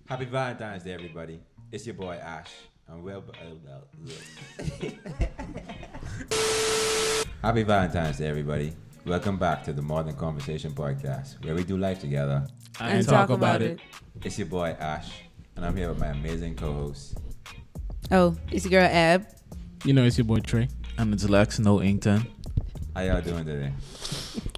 Happy Valentine's Day, everybody. It's your boy Ash. And Happy Valentine's Day, everybody. Welcome back to the More Than Conversation podcast, where we do life together and talk about it. It's your boy Ash, and I'm here with my amazing co-host. Oh, it's your girl Ab. You know, it's your boy Trey. And it's Lexton. How y'all doing today?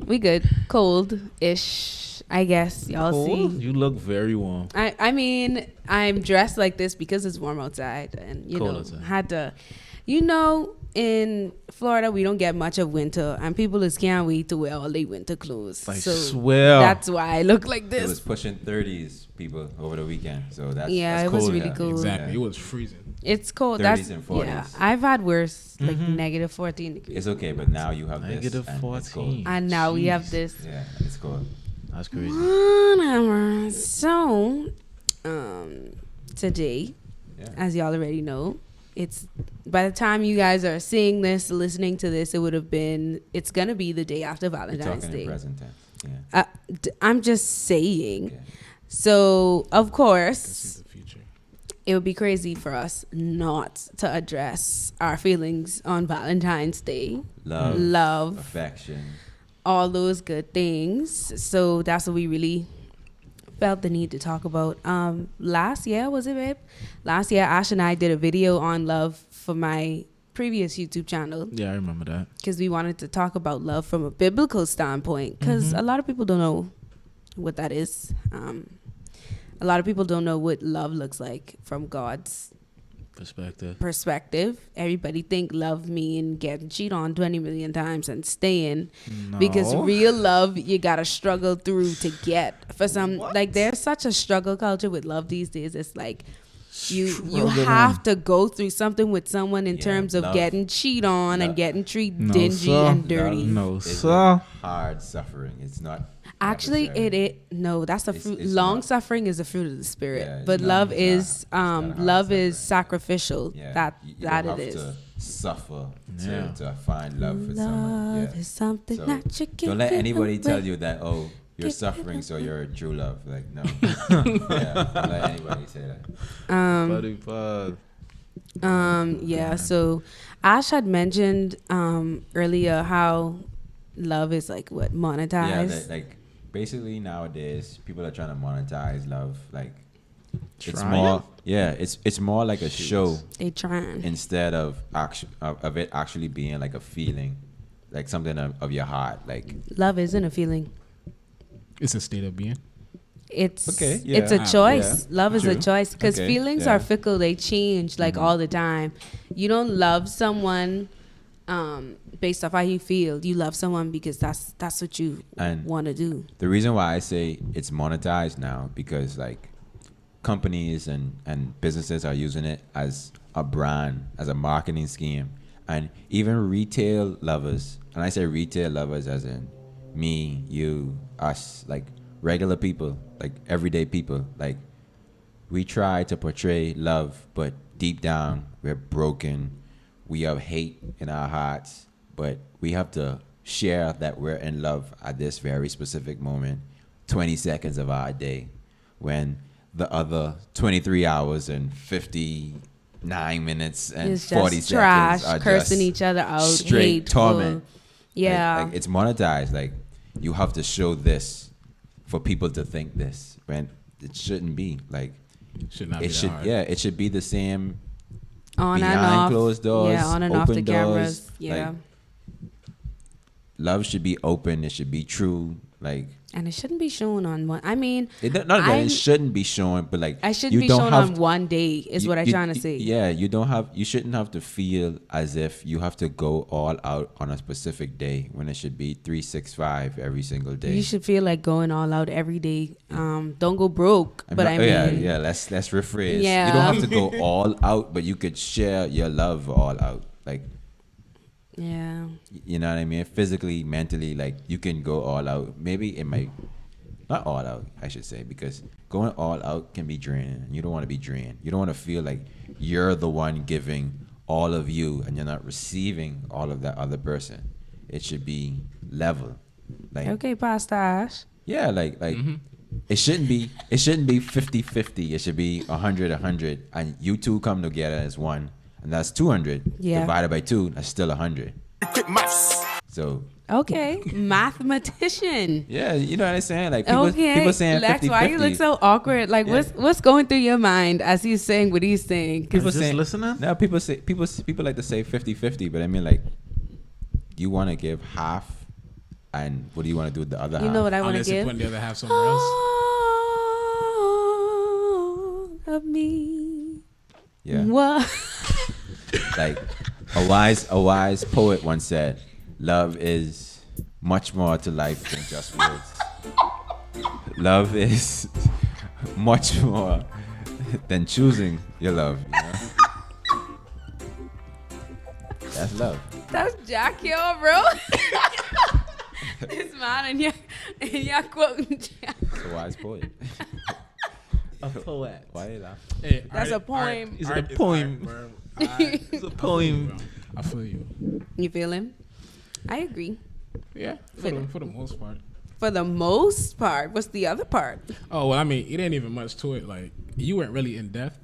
We good. Cold-ish, I guess. Y'all Cold? see. You look very warm. I mean, I'm dressed like this because it's warm outside. And, Cold outside. had to... in Florida, we don't get much of winter. And people just can't wait to wear all their winter clothes. I so swear. that's why I look like It this. was pushing 30s, people, over the weekend. So that's Yeah, that's it was cold really here. cool. Exactly. Yeah. It was freezing. It's cold. 30s That's and 40s. Yeah, I've had worse, like Mhm. negative 14 degrees. It's okay, but now you have Negative this. And it's 14. cold. And now we have Jeez. this. Yeah, it's cold. That's crazy. Whatever. So, today, Yeah. as y'all already know, it's by the time you guys are seeing this, listening to this, it's gonna be the day after You're Valentine's talking in Day. present tense. Yeah. I'm just saying. Okay. So, of This course, is the future. it would be crazy for us not to address our feelings on Valentine's Day. Love. Affection. All those good things. So that's what we really felt the need to talk about. Last year, was it, babe? Last year, Ash and I did a video on love for my previous YouTube channel Yeah, I remember that. because we wanted to talk about love from a biblical standpoint because a lot of people don't know what that is. A lot of people don't know what love looks like from God's perspective. Everybody think love mean getting cheated on 20 million times and staying. Because No. real love, you gotta struggle through to get. For some, like there's such a struggle culture with love these days. It's like you have to go through something with someone in Yeah, terms of love- getting cheated on and love- getting treated No, dingy sir. and dirty. No, It's sir. hard suffering. It's not. Actually, necessary. no, that's the It's- fruit. it's Long not- suffering is the fruit of the spirit, Yeah, it's but not- love it's not- is it's not hard love is suffering. sacrificial. Yeah, That you that don't it have is. to suffer Yeah. to find love for someone. Love Yeah. is something So that you can don't let anybody give tell away. you that you're Give suffering, so you're true love. Like no, yeah, don't let anybody say that. Buddy pod. Yeah. So Ash had mentioned earlier how love is like what Yeah, monetized. like basically nowadays people are trying to monetize love. Like it's Trying? more, yeah, it's more like a show They trying. instead of of it actually being like a feeling, like something of your heart. Like Love isn't a feeling. It's a state of being. It's Okay, it's a yeah. choice. Yeah, Love is a true. choice because Okay, feelings yeah. are fickle. They change like all the time. You don't love someone based off how you feel. You love someone because that's what you And want to do. the reason why I say it's monetized now, because like companies and businesses are using it as a brand, as a marketing scheme. And even retail lovers, and I say retail lovers as in me, you, us, like regular people, like everyday people, like we try to portray love, but deep down we're broken. We have hate in our hearts, but we have to share that we're in love at this very specific moment, 20 seconds of our day, when the other 23 hours and 59 minutes and It's 40 just trash, seconds are cursing just each other out, straight hateful. torment. Yeah. Like it's monetized. Like you have to show this for people to think this, when it shouldn't be. Like Should not be it that should, hard. yeah, it should be the same On behind and off. closed doors, Yeah, on and off the open cameras. doors, Yeah. like, love should be open. It should be true. Like And it shouldn't be shown on one. I mean, not that I'm- it shouldn't be shown, but like I should you be don't shown have on one day is what I'm trying to say. Yeah, you shouldn't have to feel as if you have to go all out on a specific day when it should be 365 every single day. You should feel like going all out every day. Don't go broke. But I mean, yeah, let's rephrase. Yeah. You don't have to go all out, but you could share your love all out. Like, yeah. you know what I mean? Physically, mentally, like you can go all out. Maybe it might not all out, I should say, because going all out can be draining. You don't want to be drained. You don't want to feel like you're the one giving all of you and you're not receiving all of that other person. It should be level. Like Okay, Pastor Ash. yeah, like it shouldn't be 50-50. It should be 100-100, and you two come together as one, and that's 200 Yeah. divided by 2. That's still 100. So Okay, mathematician. yeah, you know what I'm saying? Like Okay, people saying 50-50. Lex, why you look so awkward? Like, Yeah. what's going through your mind as he's saying what he's saying? 'Cause People Just saying listening? no. People like to say 50-50, but I mean, like, you want to give half, and what do you want to do with the other half? you know what I want to Unless you give? put the other half somewhere else. All of me. Yeah. What? Like a wise poet once said, "Love is much more to life than just words. Love is much more than choosing your love." You know? That's love. That's Jack Hill, bro. This man and you're quoting Jack. It's a wise poet. A poet. Why you laugh? Hey, That's art- a poem. art- Is it art a is poem? art, bro. It's a poem. I feel you. You feel him? I agree. Yeah, for the most part. For the most part, what's the other part? Oh well, I mean, it ain't even much to it. Like you weren't really in depth.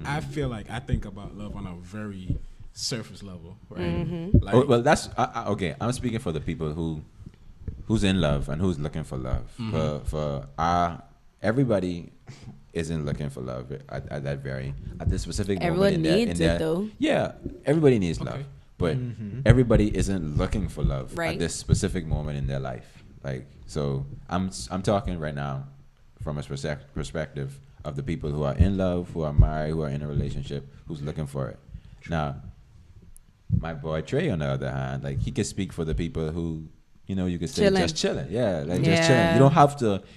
I feel like I think about love on a very surface level, right? Like, Oh, well, that's okay. I'm speaking for the people who's in love and who's looking for love. For everybody isn't looking for love at this specific Everyone moment. needs it, though. Yeah, everybody needs Okay. love, but everybody isn't looking for love Right. at this specific moment in their life. Like, so I'm talking right now from a perspective of the people who are in love, who are married, who are in a relationship, who's looking for it. Now, my boy Trey, on the other hand, like, he can speak for the people who, you could say Chilling. just chilling. Yeah, like just Yeah. chilling.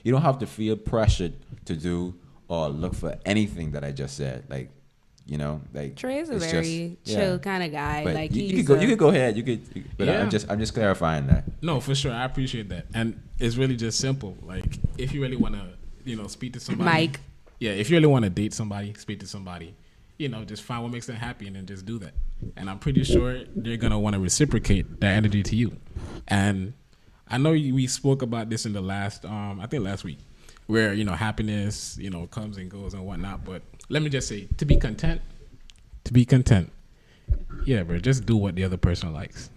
You don't have to feel pressured to do or look for anything that I just said. Like, like, Trey is a it's very just- chill yeah. kind of guy. But Like you he's could go ahead. But Yeah. I'm just clarifying that. no, for sure, I appreciate that, and it's really just simple. Like if you really want to, speak to somebody, Mike. Yeah, if you really want to date somebody, speak to somebody, just find what makes them happy and then just do that. And I'm pretty sure they're gonna want to reciprocate that energy to you. And I know we spoke about this in the last, I think last week, where happiness, comes and goes and whatnot. But let me just say, to be content, yeah, bro, just do what the other person likes.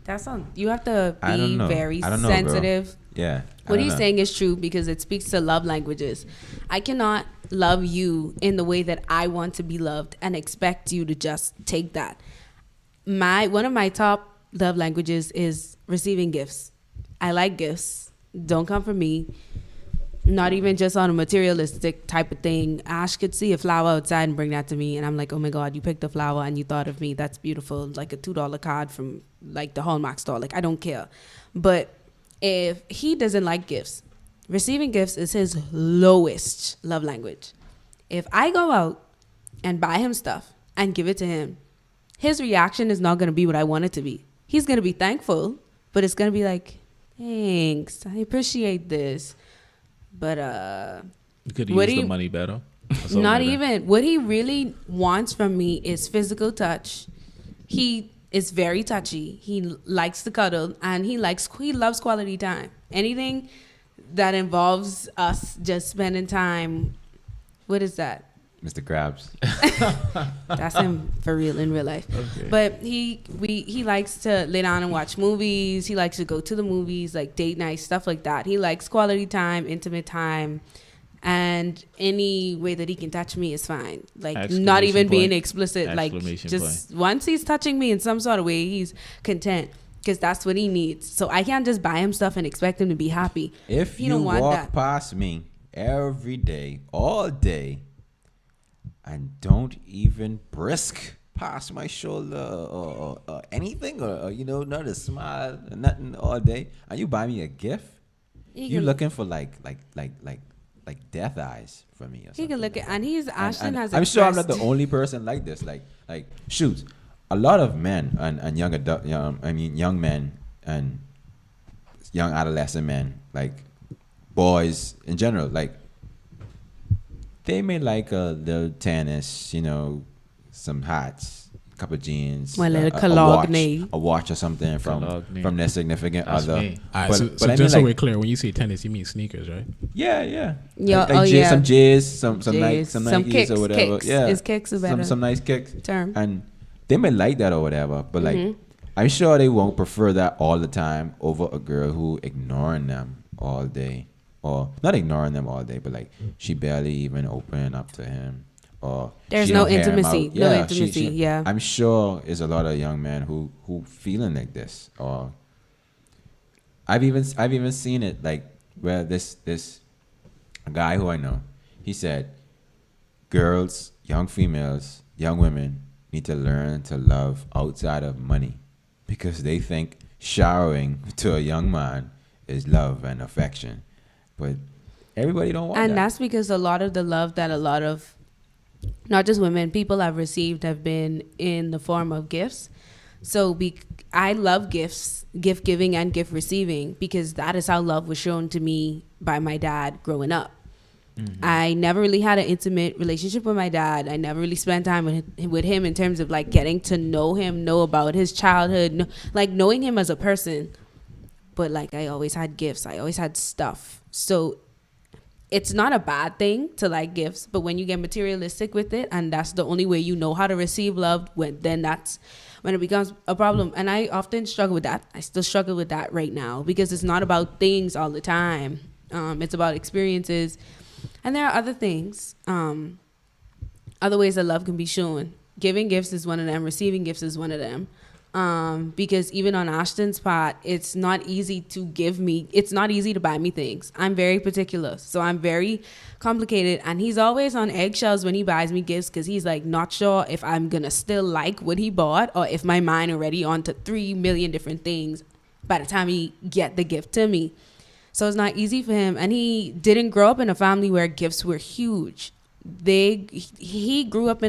That's on. You have to I don't be know. very I don't know, bro. sensitive. Yeah. What he's saying is true because it speaks to love languages. I cannot love you in the way that I want to be loved and expect you to just take that. One of my top love languages is receiving gifts. I like gifts. Don't come for me. Not even just on a materialistic type of thing. Ash could see a flower outside and bring that to me, and I'm like, oh my God, you picked a flower and you thought of me. That's beautiful. Like a $2 card from like the Hallmark store. Like, I don't care. But if he doesn't like gifts, receiving gifts is his lowest love language. If I go out and buy him stuff and give it to him, his reaction is not going to be what I want it to be. He's going to be thankful, but it's going to be like, thanks, I appreciate this. But You could What use do the you- money better. or something not like that. even. What he really wants from me is physical touch. He is very touchy. He likes to cuddle, and he loves quality time. Anything that involves us just spending time. What is that? Mr. Krabs. That's him for real in real life. Okay. But he likes to lay down and watch movies. He likes to go to the movies, like date night, stuff like that. He likes quality time, intimate time, and any way that he can touch me is fine. Like not Exclamation even being point. explicit. Like Exclamation just once he's touching me in some sort of way, he's content because that's what he needs. So I can't just buy him stuff and expect him to be happy. If He you don't want walk that. past me every day, all day, and don't even brisk past my shoulder or anything, or not a smile, nothing all day, and you buy me a gift, you looking for like death eyes for me or something. He can look at, and he's Ashton And has. I'm sure I'm not the expressed- only person like this. Like shoot, a lot of men and young men and young adolescent men, like boys in general, like they may like a little tennis, some hats, couple jeans, One little a cologne. watch or something from their significant That's other. me. All right, But, so but I mean, just so like, we're clear, when you say tennis, you mean sneakers, right? yeah. Yeah, Some J's, some J's, some some Nikes kicks, or whatever. kicks. Yeah, Is kicks a better some nice kicks. term? And they may like that or whatever, but like, Mm-hmm. I'm sure they won't prefer that all the time over a girl who ignoring them all day, or not ignoring them all day, but like she barely even opening up to him, or There's she no don't hear him intimacy. out. No Yeah, intimacy. Yeah. I'm sure there's a lot of young men who feeling like this, or I've even seen it like where this a guy who I know, he said, girls, young females, young women need to learn to love outside of money, because they think showering to a young man is love and affection, but everybody don't want And that. that's because a lot of the love that a lot of, not just women, people have received have been in the form of gifts. So I love gifts, gift giving and gift receiving, because that is how love was shown to me by my dad growing up. I never really had an intimate relationship with my dad. I never really spent time with him in terms of like getting to know him, know about his childhood, like knowing him as a person. But like I always had gifts. I always had stuff. So it's not a bad thing to like gifts, but when you get materialistic with it and that's the only way you know how to receive love, then that's when it becomes a problem. And I often struggle with that. I still struggle with that right now, because it's not about things all the time. It's about experiences. And there are other things, other ways that love can be shown. Giving gifts is one of them. Receiving gifts is one of them. Because even on Ashton's part, it's not easy to buy me things. I'm very particular. So I'm very complicated. And he's always on eggshells when he buys me gifts, because he's like not sure if I'm going to still like what he bought, or if my mind already onto 3 million different things by the time he get the gift to me. So it's not easy for him. And he didn't grow up in a family where gifts were huge. He grew up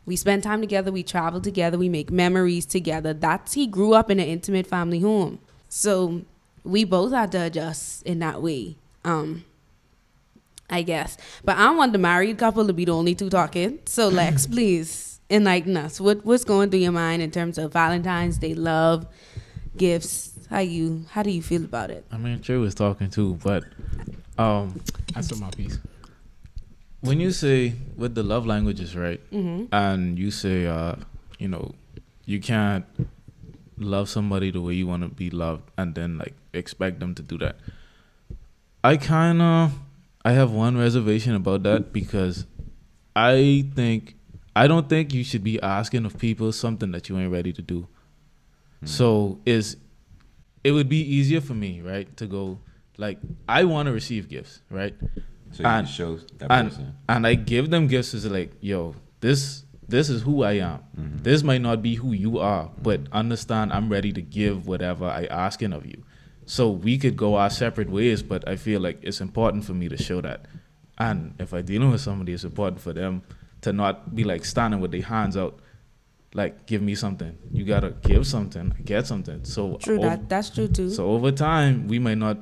we spend time together, we travel together, we make memories together. He grew up in an intimate family home. So we both had to adjust in that way, I guess. But I don't want the married couple to be the only two talking. So Lex, please enlighten us. What's going through your mind in terms of Valentine's Day love, gifts? How do you feel about it? I mean, Trey was talking too, but That's my piece. when you say with the love languages, right? And you say, you can't love somebody the way you want to be loved and then like expect them to do that. I have one reservation about that, because I don't think you should be asking of people something that you ain't ready to do. So it would be easier for me, right, to go like, I want to receive gifts, right? So you can show that person. And I give them gifts as like, yo, this is who I am. This might not be who you are, but understand I'm ready to give whatever I asking of you. So we could go our separate ways, but I feel like it's important for me to show that. And if I'm dealing with somebody, it's important for them to not be like standing with their hands out, like, give me something. You gotta give something, get something. So True, that's true too. So over time, we might not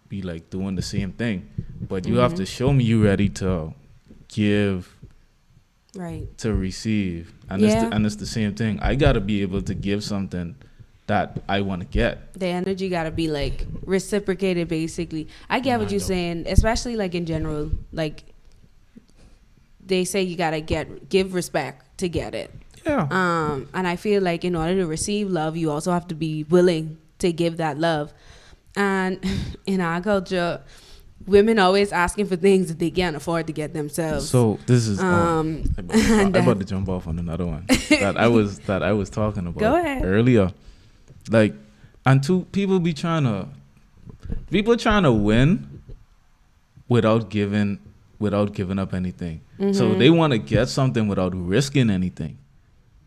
be like doing the same thing, but you have to show me you ready to give, right, to receive, and Yeah. it's the same thing. I gotta be able to give something that I want to get. the energy gotta be like reciprocated, basically. I get what you're saying, especially like in general. Like they say, you gotta give respect to get it. Yeah. And I feel like in order to receive love, you also have to be willing to give that love. And in our culture, women always asking for things that they can't afford to get themselves. So this is and I'm about to jump off on another one that I was talking about Go ahead. earlier. Like, and people trying to win without giving up anything. So they want to get something without risking anything.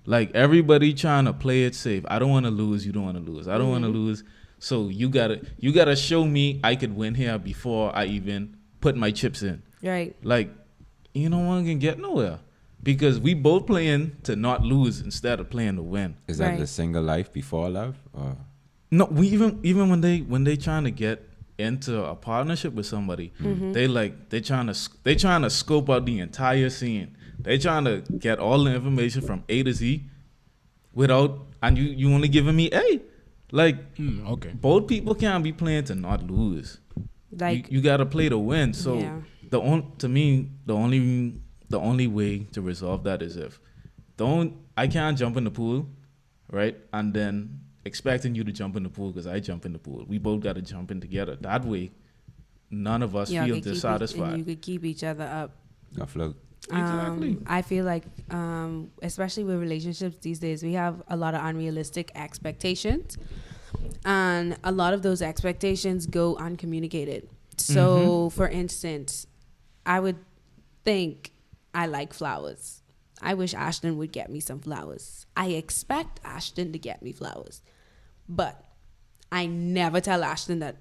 Like, everybody trying to play it safe. I don't want to lose. You don't want to lose. I don't want to lose. So you gotta show me I could win here before I even put my chips in. Right. Like, no one can get nowhere, because we both playing to not lose instead of playing to win. Is that Right. the single life before love? Or? No, we even when they trying to get into a partnership with somebody, they trying to scope out the entire scene. They trying to get all the information from A to Z and you only giving me A. Like, okay. both people can't be playing to not lose. Like, you gotta play to win. So yeah. the only way to resolve that is if I can't jump in the pool, right? And then expecting you to jump in the pool because I jump in the pool. We both got to jump in together. That way, none of us feel dissatisfied. And you could keep each other up. Afloat. Exactly. I feel like, especially with relationships these days, we have a lot of unrealistic expectations, and a lot of those expectations go uncommunicated. So, for instance, I would think I like flowers. I wish Ashton would get me some flowers. I expect Ashton to get me flowers, but I never tell Ashton that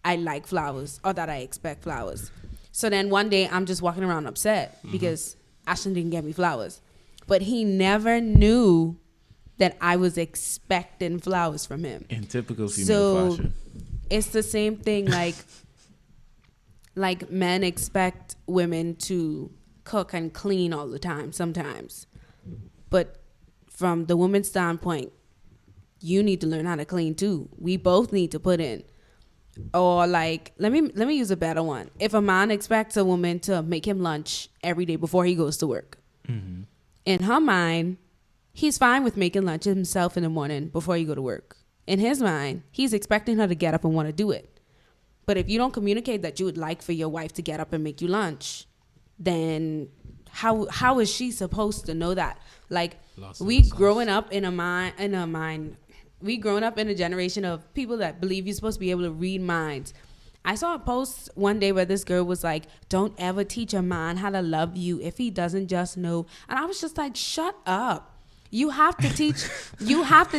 I like flowers or that I expect flowers. So then one day I'm just walking around upset because Ashton didn't get me flowers. But he never knew that I was expecting flowers from him. In typical female fashion. It's the same thing like men expect women to cook and clean all the time sometimes. But from the woman's standpoint, you need to learn how to clean too. We both need to put in. Or like, let me use a better one. If a man expects a woman to make him lunch every day before he goes to work, in her mind, he's fine with making lunch himself in the morning before you go to work. In his mind, he's expecting her to get up and want to do it. But if you don't communicate that you would like for your wife to get up and make you lunch, then how is she supposed to know that? Like, we growing up in we growing up in a generation of people that believe you're supposed to be able to read minds. I saw a post one day where this girl was like, don't ever teach a man how to love you if he doesn't just know. And I was just like, shut up. You have to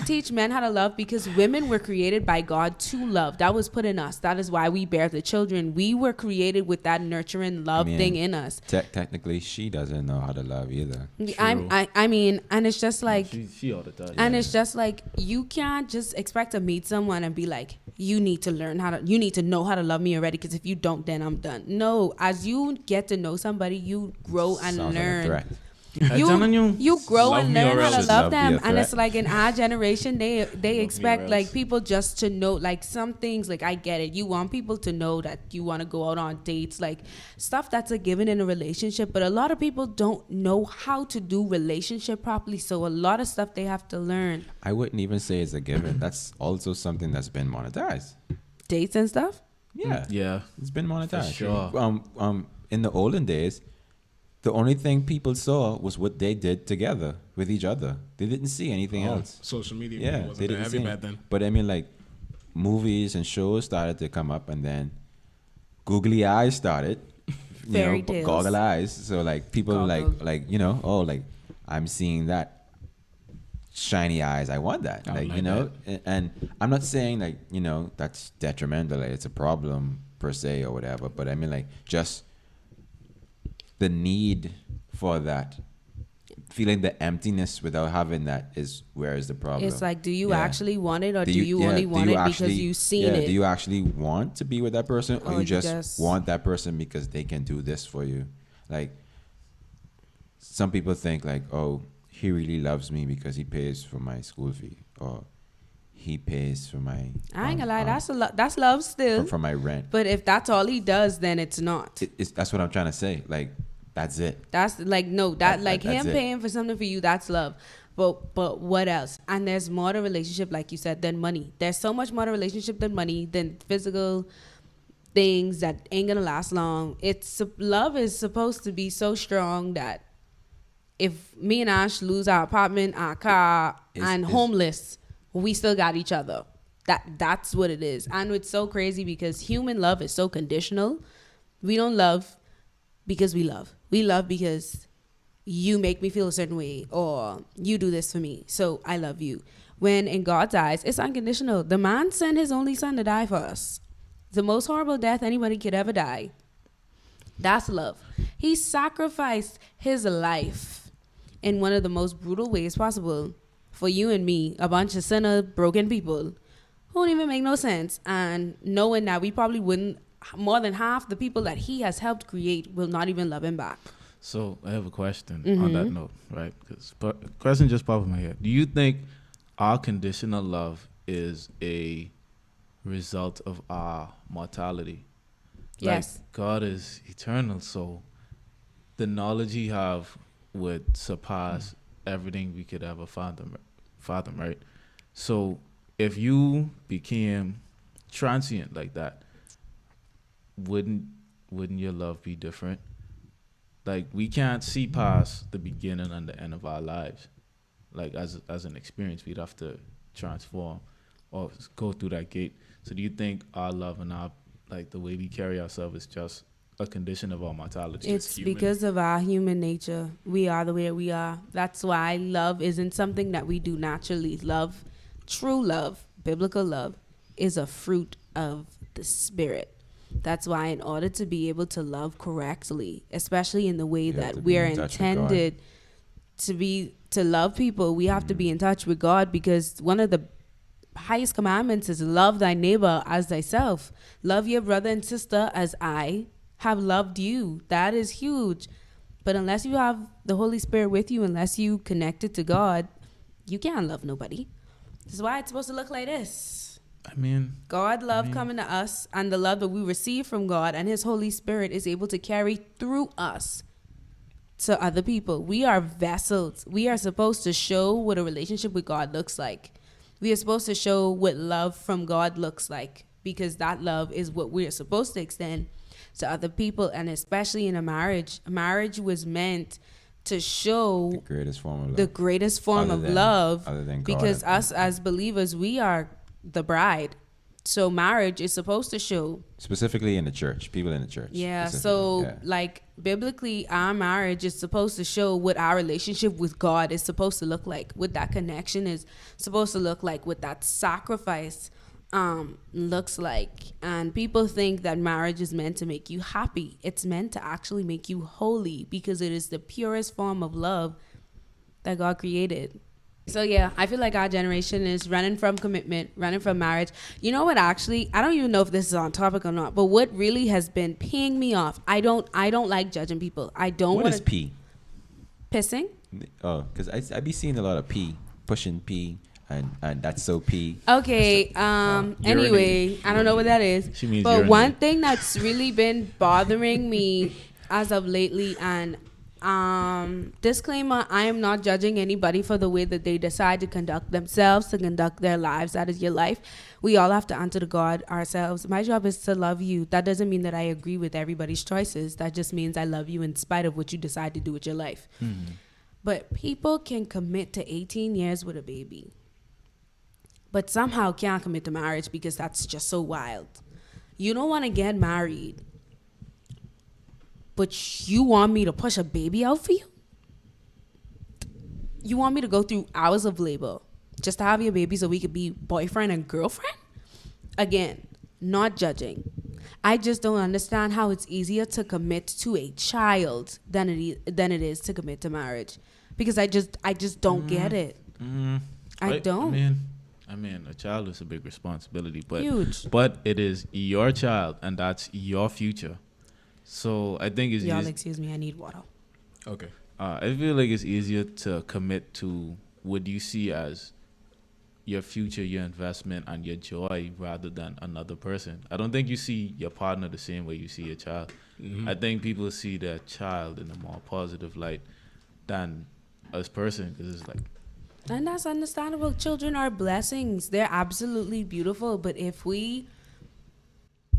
teach men how to love, because women were created by God to love. That was put in us. That is why we bear the children. We were created with that nurturing love thing in us. Technically, she doesn't know how to love either. I mean, and it's just like, she all the time. and it's just like, you can't just expect to meet someone and be like, you need to know how to love me already, because if you don't, then I'm done. No, as you get to know somebody, you grow and Sounds learn. like a threat. You grow and learn how to love them, and threat. it's like in our generation they expect like people just to know like some things. Like, I get it, you want people to know that you want to go out on dates, like stuff that's a given in a relationship, but a lot of people don't know how to do relationship properly, so a lot of stuff they have to learn. I wouldn't even say it's a given. That's also something that's been monetized. Dates and stuff. Yeah. It's been monetized. For sure. In the olden days, the only thing people saw was what they did together with each other. They didn't see anything else. Social media Yeah, wasn't they that didn't heavy see back it. then. But I mean, like, movies and shows started to come up, and then googly eyes started. Fairy tales. Goggle eyes. So like people Goggle. like I'm seeing that shiny eyes. I want that. I Like, like and I'm not saying like, that's detrimental. Like, it's a problem per se or whatever. But I mean, like, just the need for that, feeling the emptiness without having that is where is the problem. It's like, do you Yeah. actually want it, or do you only want it because you've seen it? Do you actually want to be with that person, or Or you you just just- want that person because they can do this for you? Like, some people think like, oh, he really loves me because he pays for my school fee, or he pays for my. I ain't gonna lie, that's love still. for my rent. But if that's all he does, then it's not. That's what I'm trying to say. Like, that's it. That's like, no, that like that's him it. paying for something for you, that's love. But what else? And there's more to relationship, like you said, than money. There's so much more to relationship than money, than physical things that ain't gonna last long. Love is supposed to be so strong that if me and Ash lose our apartment, our car, and homeless, we still got each other. That's what it is. And it's so crazy because human love is so conditional. We don't love because we love. We love because you make me feel a certain way, or you do this for me, so I love you. When in God's eyes, it's unconditional. The man sent his only son to die for us. The most horrible death anybody could ever die. That's love. He sacrificed his life in one of the most brutal ways possible for you and me, a bunch of sinner, broken people who don't even make no sense. And knowing that we probably wouldn't, more than half the people that he has helped create will not even love him back. So I have a question Mm-hmm. on that note, right? Because question just popped in my head. Do you think our conditional love is a result of our mortality? Yes. Like God is eternal, so the knowledge He have would surpass everything we could ever fathom, right? So if you became transient like that, wouldn't your love be different? Like we can't see past the beginning and the end of our lives. Like as an experience, we'd have to transform or go through that gate. So do you think our love and our like the way we carry ourselves is just a condition of our mortality? It's because of our human nature. We are the way we are. That's why love isn't something that we do naturally. Love, true love, biblical love, is a fruit of the Spirit. That's why in order to be able to love correctly, especially in the way You have that to be we're in touch with God. intended to love people, we have to be in touch with God, because one of the highest commandments is love thy neighbor as thyself. Love your brother and sister as I have loved you. That is huge. But unless you have the Holy Spirit with you, unless you connected to God, you can't love nobody. This is why it's supposed to look like this. I mean, God love coming to us, and the love that we receive from God and His Holy Spirit is able to carry through us to other people. We are vessels. We are supposed to show what a relationship with God looks like. We are supposed to show what love from God looks like, because that love is what we are supposed to extend to other people, and especially in a marriage. A marriage was meant to show The greatest form of love. the greatest form Other of than- love, other than God, because I us think. as believers, we are the bride. So marriage is supposed to show. Specifically in the church, people in the church. Yeah. specifically, So yeah. like biblically, our marriage is supposed to show what our relationship with God is supposed to look like, what that connection is supposed to look like, what that sacrifice looks like. And people think that marriage is meant to make you happy. It's meant to actually make you holy, because it is the purest form of love that God created. So yeah, I feel like our generation is running from commitment, running from marriage. You know what, actually, I don't even know if this is on topic or not, but what really has been peeing me off, I don't like judging people. I don't What want is to P? pissing. Oh, because I be seeing a lot of P, pushing P, and that's so P. Okay, anyway, I don't know what that is. She means But urinating. one thing that's really been bothering me as of lately, and disclaimer, I am not judging anybody for the way that they decide to conduct themselves, to conduct their lives. That is your life. We all have to answer to God ourselves. My job is to love you. That doesn't mean that I agree with everybody's choices. That just means I love you in spite of what you decide to do with your life. But people can commit to 18 years with a baby, but somehow can't commit to marriage, because that's just so wild. You don't want to get married, but you want me to push a baby out for you? You want me to go through hours of labor just to have your baby so we could be boyfriend and girlfriend? Again, not judging. I just don't understand how it's easier to commit to a child than it is to commit to marriage, because I just don't get it. I don't. I mean, a child is a big responsibility, but Huge. But it is your child, and that's your future. So I think it's Y'all, easy. excuse me, I need water. Okay. I feel like it's easier to commit to what you see as your future, your investment, and your joy rather than another person. I don't think you see your partner the same way you see your child. I think people see their child in a more positive light than us person, because it's like, And that's understandable. Children are blessings. They're absolutely beautiful. But if we...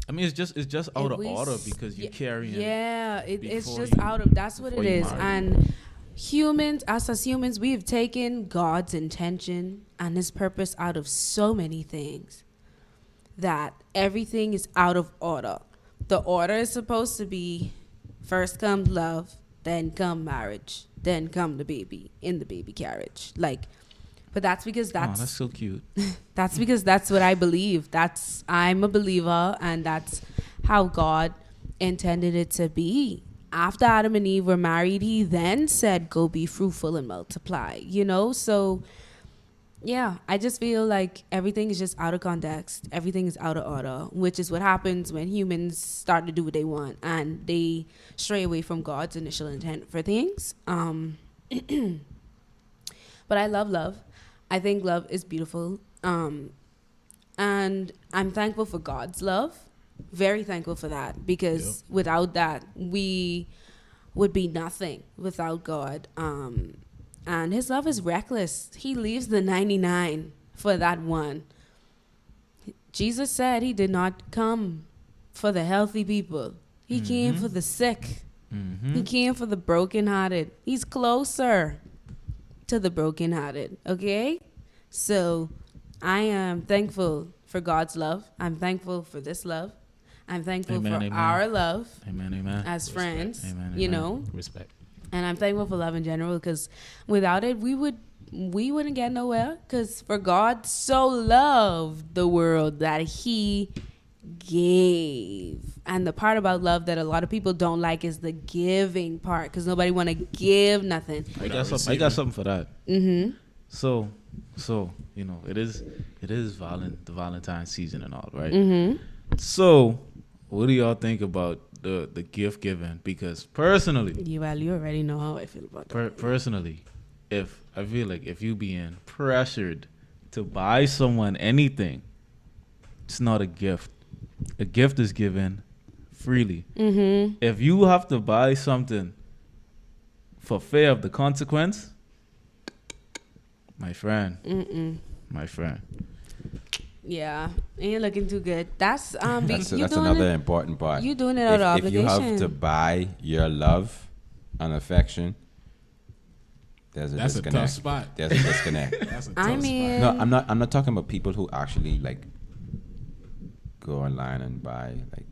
I mean, it's just out if of we order s- because you're yeah, carrying. Yeah, it's before just you- out of... That's what it before you is. marry. And humans, us as humans, we have taken God's intention and His purpose out of so many things that everything is out of order. The order is supposed to be first comes love, then come marriage, then come the baby in the baby carriage. Like, but that's because Oh, that's so cute. that's because that's what I believe. I'm a believer, and that's how God intended it to be. After Adam and Eve were married, He then said, "Go be fruitful and multiply." You know, so Yeah, I just feel like everything is just out of context. Everything is out of order, which is what happens when humans start to do what they want and they stray away from God's initial intent for things. But I love love. I think love is beautiful. And I'm thankful for God's love. Very thankful for that, because without that, we would be nothing without God. And his love is reckless. He leaves the 99 for that one. Jesus said he did not come for the healthy people. He came for the sick. He came for the brokenhearted. He's closer to the brokenhearted, okay? So I am thankful for God's love. I'm thankful for this love. I'm thankful for our love as friends, you know. Respect. And I'm thankful for love in general, because without it, we wouldn't get nowhere. Because for God so loved the world that he gave. And the part about love that a lot of people don't like is the giving part, because nobody want to give nothing. I got something for that. So you know, it is the Valentine season and all, right? So what do y'all think about the gift giving? Because personally, You already know how I feel about that. personally, if I feel like if you being pressured to buy someone anything, it's not a gift. A gift is given freely. If you have to buy something for fear of the consequence, my friend, Yeah, ain't looking too good. That's That's you doing another it. important part. You doing it out of If you have obligation. to buy your love and affection, there's a That's a disconnect. tough spot. There's a disconnect. That's a I tough mean, No, I'm not talking about people who actually like go online and buy like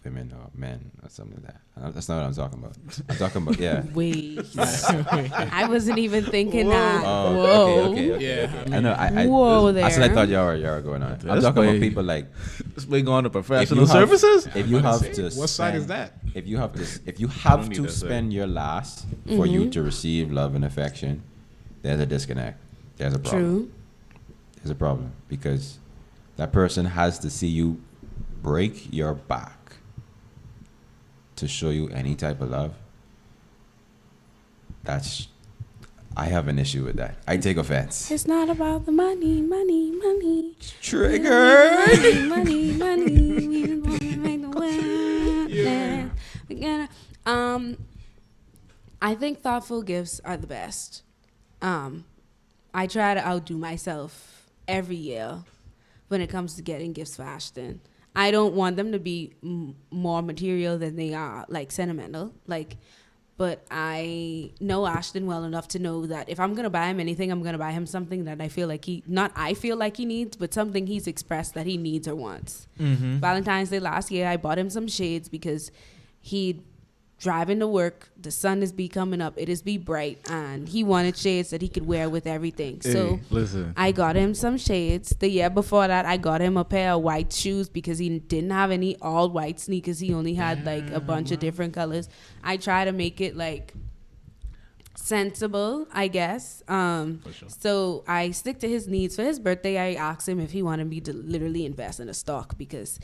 women or men or something like that. That's not what I'm talking about. I'm talking about wait, spot. I wasn't even thinking that. Oh, Whoa. okay. Yeah, I know. Whoa I said I there. thought y'all were going on. I'm That's talking about way- people like It's been going to if professional you have- services. If you have to, What side is spend- that? If you have don't need to that side. spend your last for you to receive love and affection, there's a disconnect. There's a problem. True. There's a problem because that person has to see you break your back to show you any type of love. I have an issue with that. I take offense. It's not about the money. Trigger. Money. We just want to make the world. Yeah. We gotta. I think thoughtful gifts are the best. I try to outdo myself every year when it comes to getting gifts for Ashton. I don't want them to be more material than they are, like sentimental. But I know Ashton well enough to know that if I'm gonna buy him anything, I'm gonna buy him something that I feel like he needs, but something he's expressed that he needs or wants. Valentine's Day last year, I bought him some shades because he'd driving to work. The sun is be coming up. It is be bright, and he wanted shades that he could wear with everything. So Listen, I got him some shades. The year before that, I got him a pair of white shoes because he didn't have any all white sneakers. He only had like a bunch of different colors. I try to make it like sensible, I guess. So I stick to his needs. For his birthday, I asked him if he wanted me to literally invest in a stock, because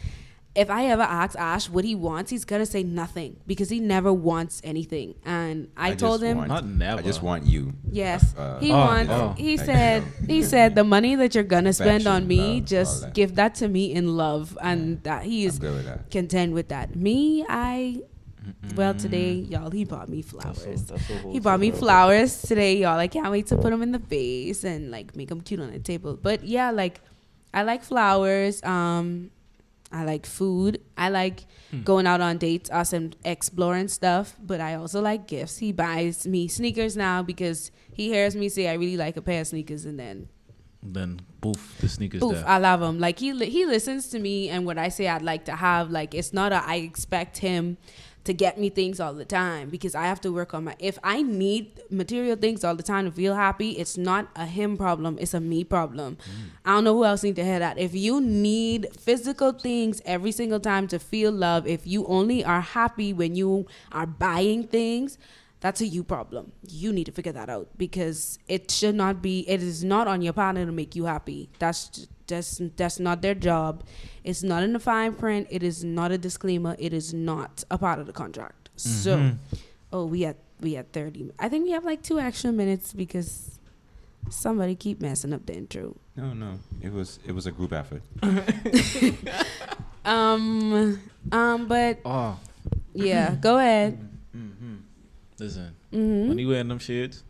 if I ever ask Ash what he wants, he's gonna say nothing because he never wants anything. And I told just him, want- not never. I just want you. yes, he oh, wants. oh. He Like, said, you he said the money that you're gonna spend on Affection, me, love, all just that. give that to me in love, and that he I'm is good with that. content with that. Me, well, today, y'all, he bought me flowers. He bought me flowers today, y'all. I can't wait to put them in the vase and like make them cute on the table. But yeah, like I like flowers. I like food. I like going out on dates, us and exploring stuff. But I also like gifts. He buys me sneakers now because he hears me say I really like a pair of sneakers, and then Poof, the sneakers poof, there. I love him. Like he listens to me, and what I say I'd like to have, like it's not I expect him to get me things all the time, because I have to work on if I need material things all the time to feel happy, it's not a him problem, it's a me problem. I don't know who else need to hear that. If you need physical things every single time to feel love, if you only are happy when you are buying things, that's a you problem. You need to figure that out, because it is not on your partner to make you happy. That's not their job. It's not in the fine print. It is not a disclaimer. It is not a part of the contract. So, we had 30. I think we have like 2 extra minutes because somebody keep messing up the intro. No, it was a group effort. But Oh, yeah, go ahead. listen. When he wearing them shades,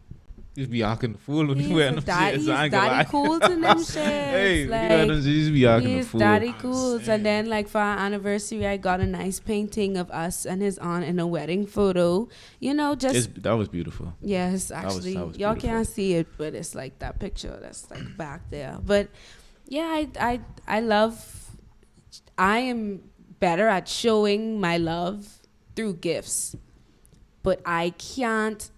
he be acting the fool when he He's wearing them shades. He's I ain't gonna lie. daddy cool to them shits. Hey, when he like, wearing them shades, he be acting the he's fool. daddy cool. And then, like, for our anniversary, I got a nice painting of us and his aunt in a wedding photo. You know, just That was beautiful. yes, actually, that was y'all beautiful. can't see it, but it's like that picture that's like back there. But yeah, I am better at showing my love through gifts, but I can't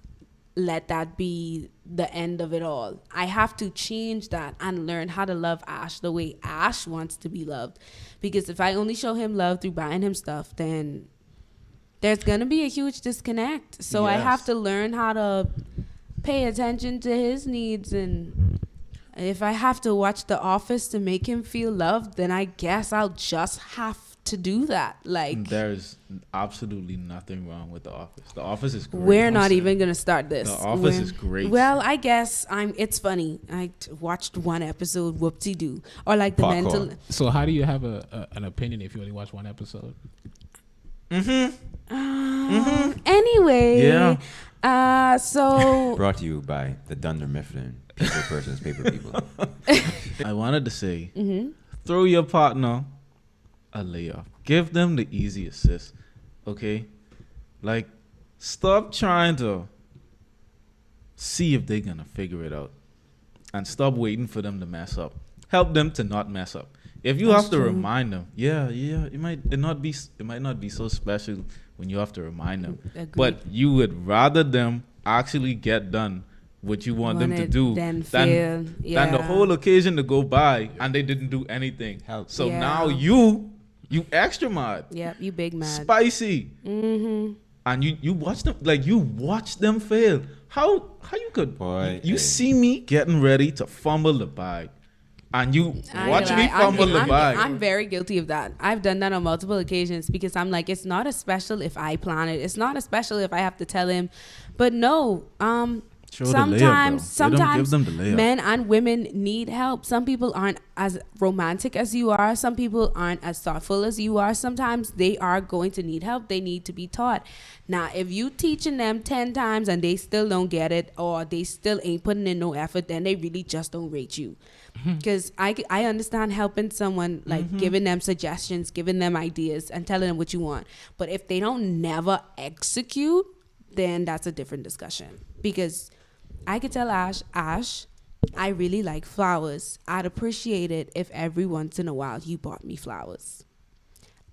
let that be the end of it all. I have to change that and learn how to love Ash the way Ash wants to be loved. Because if I only show him love through buying him stuff, then there's going to be a huge disconnect. So I have Yes. to learn how to pay attention to his needs. And if I have to watch The Office to make him feel loved, then I guess I'll just have to do that. Like, There's absolutely nothing wrong with The Office. The Office is great. we're not even gonna start this. The Office is great. Well, I guess it's funny. I watched one episode, whoopsie doo, or like the Popcorn. mental. So how do you have an opinion if you only watch one episode? Anyway, Yeah. so Brought to you by the Dunder Mifflin People Persons Paper People. I wanted to say, throw your partner a layoff. Give them the easy assist, okay? Like, stop trying to see if they're gonna figure it out, and stop waiting for them to mess up. Help them to not mess up. If you That's have to true. remind them, it might not be so special when you have to remind them. Agreed. But you would rather them actually get done what you want them to Wanted do then than fail. the Yeah. whole occasion to go by and they didn't do anything. Help. So Yeah. now you extra mad, Yep, you big mad. spicy, and you watch them fail. How you could Boy, you hey. see me getting ready to fumble the bag, and you I ain't watch gonna me lie, fumble the bag. I'm very guilty of that. I've done that on multiple occasions because I'm like, it's not as special if I plan it. It's not as special if I have to tell him. But no, Show the layup, though. sometimes Give them the layup. men and women need help. Some people aren't as romantic as you are. Some people aren't as thoughtful as you are. Sometimes they are going to need help. They need to be taught. Now, if you teaching them 10 times and they still don't get it, or they still ain't putting in no effort, then they really just don't rate you. Because I understand helping someone, like giving them suggestions, giving them ideas, and telling them what you want. But if they don't never execute, then that's a different discussion. Because I could tell Ash, I really like flowers. I'd appreciate it if every once in a while you bought me flowers.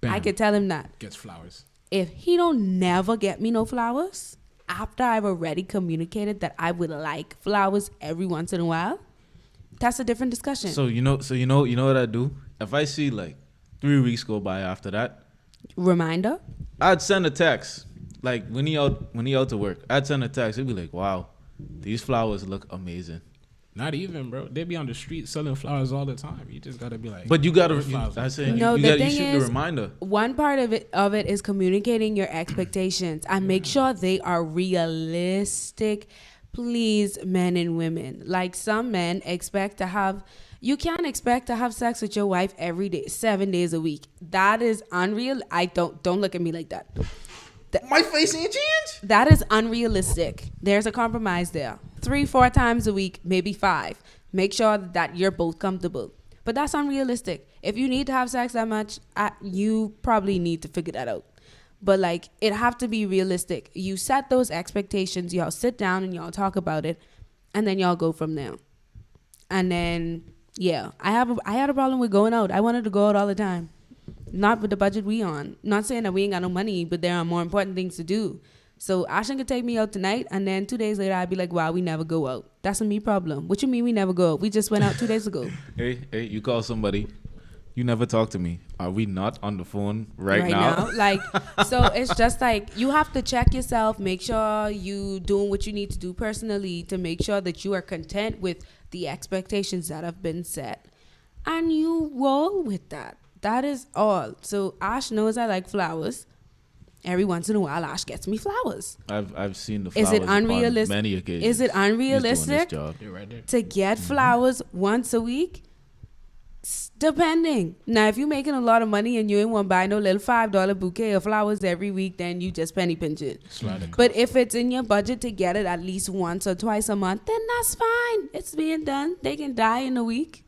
Bam. I could tell him that. Gets flowers. If he don't never get me no flowers, after I've already communicated that I would like flowers every once in a while, that's a different discussion. So you know what I do? If I see like 3 weeks go by after that, Reminder? I'd send a text. Like when he out to work, I'd send a text. It'd be like, wow, these flowers look amazing. Not even, bro. They be on the street selling flowers all the time. You just gotta be like. But you gotta. "Where flowers I at?" say No, you the gotta. You thing shoot the is- reminder. One part of it is communicating your expectations and make sure they are realistic. Please, men and women. Like, some men expect to have. You can't expect to have sex with your wife every day, 7 days a week. That is unreal. Don't look at me like that. My face ain't changed. That is unrealistic. There's a compromise there. 3-4 times a week, maybe 5. Make sure that you're both comfortable. But that's unrealistic. If you need to have sex that much, you probably need to figure that out. But like, it have to be realistic. You set those expectations. Y'all sit down and y'all talk about it, and then y'all go from there. And then, yeah, I had a problem with going out. I wanted to go out all the time. Not with the budget we on. Not saying that we ain't got no money, but there are more important things to do. So Ashan could take me out tonight, and then 2 days later I'd be like, wow, we never go out. That's a me problem. What you mean we never go out? We just went out 2 days ago. Hey, you call somebody. You never talk to me. Are we not on the phone right now? Like, so it's just like you have to check yourself, make sure you doing what you need to do personally to make sure that you are content with the expectations that have been set, and you roll with that. That is all. So Ash knows I like flowers. Every once in a while, Ash gets me flowers. I've seen the flowers Is it unrealistic? on many occasions. Is it unrealistic Right to get flowers once a week? Depending. Now, if you're making a lot of money and you ain't want to buy no little $5 bouquet of flowers every week, then you just penny pinch it. But if it's in your budget to get it at least once or twice a month, then that's fine. It's being done. They can die in a week,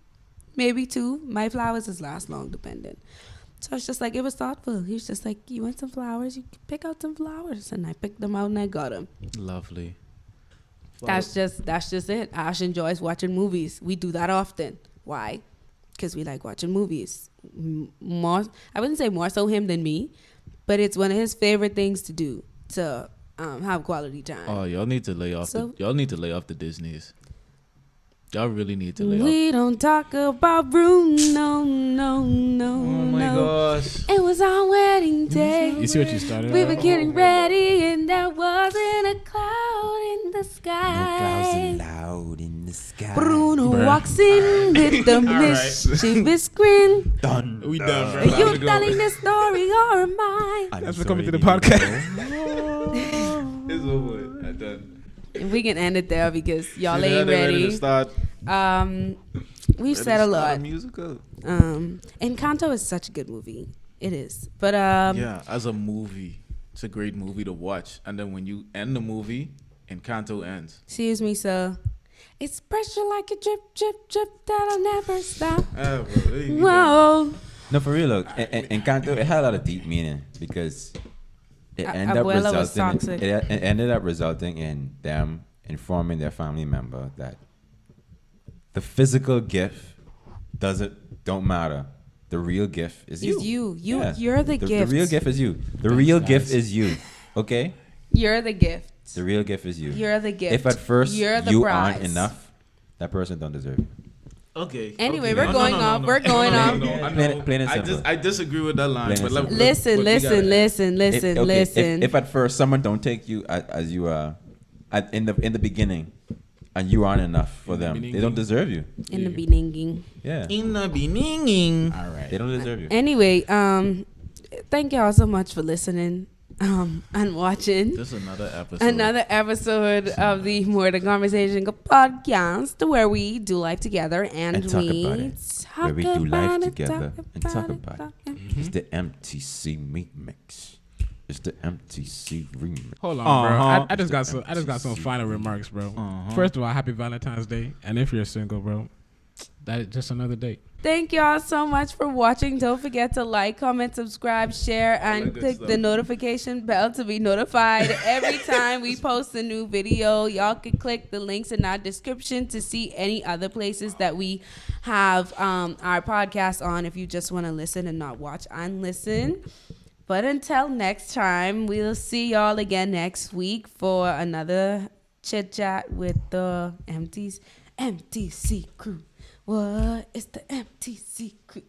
maybe 2. My flowers is last long, depending. So it's just like, it was thoughtful. He was just like, you want some flowers? You can pick out some flowers. And I picked them out and I got them. Lovely. That's just it. Ash enjoys watching movies. We do that often. Why? Because we like watching movies. More, I wouldn't say more so him than me, but it's one of his favorite things to do to have quality time. Oh, y'all need to lay off. Y'all need to lay off the Disneys. Y'all really need to lay off. We don't talk about Bruno, no. Oh my gosh. It was our wedding day. You see what you started? We were getting ready, and there wasn't a cloud in the sky. Loud in the sky. Bruno walks in with the mischievous grin. Done. We done, bro. Are you telling this story or am I? That's for coming to the podcast. It's over. I'm done. We can end it there because y'all ain't ready to ready. start. We've said a lot. Musical. Encanto is such a good movie. It is. But Yeah, as a movie, it's a great movie to watch. And then when you end the movie, Encanto ends. Excuse me, sir. It's pressure like a drip, drip, drip that'll never stop. Whoa. No, for real, look, Encanto, it had a lot of deep meaning because it ended up resulting in them informing their family member that the physical gift don't matter. The real gift is you. You're the gift. The real gift is you. The real gift is you. Okay? You're the gift. The real gift is you. You're the gift. If at first you're the you prize. aren't enough, that person don't deserve you. Okay. Anyway, okay. we're going off. We're going off. Plain and simple. I disagree with that line. But Listen. If at first someone don't take you as you are in the beginning, and you aren't enough for them, they don't deserve you. In the beginning. Yeah. In the beginning. All right. They don't deserve you. Anyway, thank y'all so much for listening and watching. This is another episode of the More Than Conversation podcast, where we do life together and talk we about it. talk Where we do about life it, together and talk it, about talk it. It's the MTC remix. It's the MTC remix. Hold on, bro. Uh-huh. I just got some final remarks, bro. First of all, happy Valentine's Day, and if you're single, bro, that is just another date. Thank y'all so much for watching. Don't forget to like, comment, subscribe, share, and click the notification bell to be notified every time we post a new video. Y'all can click the links in our description to see any other places that we have our podcast on if you just want to listen and not watch and listen. But until next time, we'll see y'all again next week for another chit chat with the MTC crew. What is the MTC crew?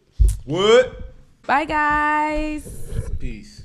What? Bye, guys. Peace.